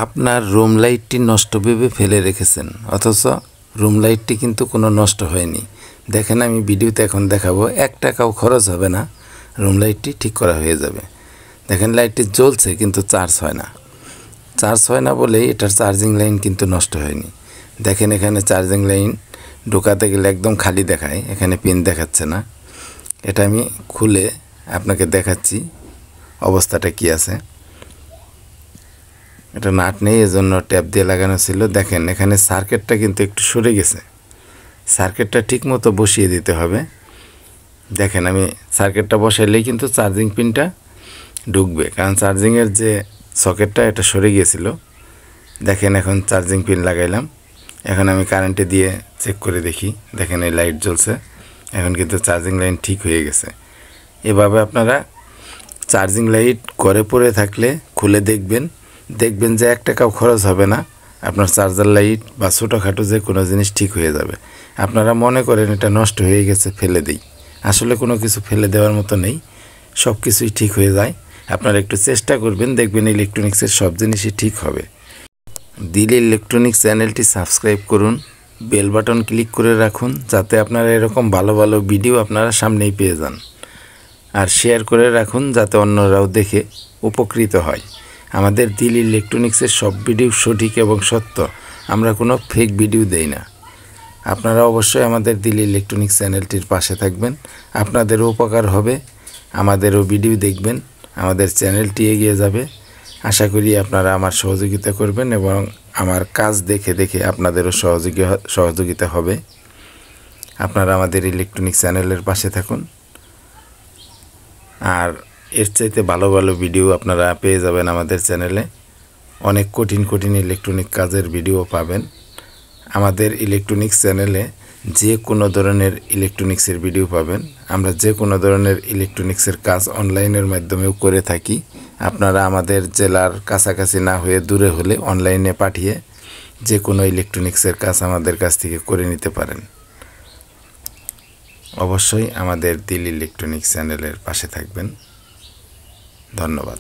আপনার রুম লাইটটি নষ্ট ভেবে ফেলে রেখেছেন, অথচ রুম লাইটটি কিন্তু কোনো নষ্ট হয়নি। দেখেন, আমি ভিডিওতে এখন দেখাবো, 1 টাকাও খরচ হবে না, রুম লাইটটি ঠিক করা হয়ে যাবে। দেখেন, লাইটটি জ্বলছে কিন্তু চার্জ হয় না। চার্জ হয় না বলেই এটার চার্জিং লাইন কিন্তু নষ্ট হয়নি। দেখেন, এখানে চার্জিং লাইন ঢোকাতে গেলে একদম খালি দেখায়, এখানে পিন দেখাচ্ছে না। এটা আমি খুলে আপনাকে দেখাচ্ছি অবস্থাটা কি আছে। এটা নাট নেই, এজন্য ট্যাপ দিয়ে লাগানো ছিল। দেখেন, এখানে সার্কিটটা কিন্তু একটু সরে গেছে। সার্কিটটা ঠিক মতো বসিয়ে দিতে হবে। দেখেন, আমি সার্কিটটা বসাইলেই কিন্তু চার্জিং পিনটা ঢুকবে, কারণ চার্জিংয়ের যে সকেটটা এটা সরে গিয়েছিল। দেখেন, এখন চার্জিং পিন লাগাইলাম। এখন আমি কারেন্টে দিয়ে চেক করে দেখি। দেখেন, এই লাইট জ্বলছে। এখন কিন্তু চার্জিং লাইন ঠিক হয়ে গেছে। এভাবে আপনারা চার্জিং লাইট ঘরে পড়ে থাকলে খুলে দেখবেন যে 1 টাকাও খরচ হবে না। আপনার চার্জার লাইট বা ছোটোখাটো যে কোনো জিনিস ঠিক হয়ে যাবে। আপনারা মনে করেন এটা নষ্ট হয়ে গেছে, ফেলে দিই। আসলে কোনো কিছু ফেলে দেওয়ার মতো নেই, সব কিছুই ঠিক হয়ে যায়। আপনারা একটু চেষ্টা করবেন, দেখবেন ইলেকট্রনিক্সের সব জিনিসই ঠিক হবে। দিল ইলেকট্রনিক্স চ্যানেলটি সাবস্ক্রাইব করুন, বেল বাটন ক্লিক করে রাখুন, যাতে আপনারা এরকম ভালো ভালো ভিডিও আপনারা সামনেই পেয়ে যান। আর শেয়ার করে রাখুন, যাতে অন্যরাও দেখে উপকৃত হয়। আমাদের দিল ইলেকট্রনিক্সের সব ভিডিও সঠিক এবং সত্য, আমরা কোনো ফেক ভিডিও দেই না। আপনারা অবশ্যই আমাদের দিল ইলেকট্রনিক্স চ্যানেলটির পাশে থাকবেন, আপনাদেরও উপকার হবে, আমাদেরও ভিডিও দেখবেন, আমাদের চ্যানেলটি এগিয়ে যাবে। আশা করি আপনারা আমার সহযোগিতা করবেন এবং আমার কাজ দেখে দেখে আপনাদেরও সহযোগিতা হবে। আপনারা আমাদের ইলেকট্রনিক্স চ্যানেলের পাশে থাকুন, আর এর চাইতে ভালো ভালো ভিডিও আপনারা পেয়ে যাবেন আমাদের চ্যানেলে। অনেক কঠিন কঠিন ইলেকট্রনিক কাজের ভিডিও পাবেন আমাদের ইলেকট্রনিক্স চ্যানেলে। যে কোনো ধরনের ইলেকট্রনিক্সের ভিডিও পাবেন। আমরা যে কোনো ধরনের ইলেকট্রনিক্সের কাজ অনলাইনের মাধ্যমেও করে থাকি। আপনারা আমাদের জেলার কাছাকাছি না হয়ে দূরে হলে অনলাইনে পাঠিয়ে যে কোনো ইলেকট্রনিক্সের কাজ আমাদের কাছ থেকে করে নিতে পারেন। অবশ্যই আমাদের দিল ইলেকট্রনিক্স চ্যানেলের পাশে থাকবেন। ধন্যবাদ।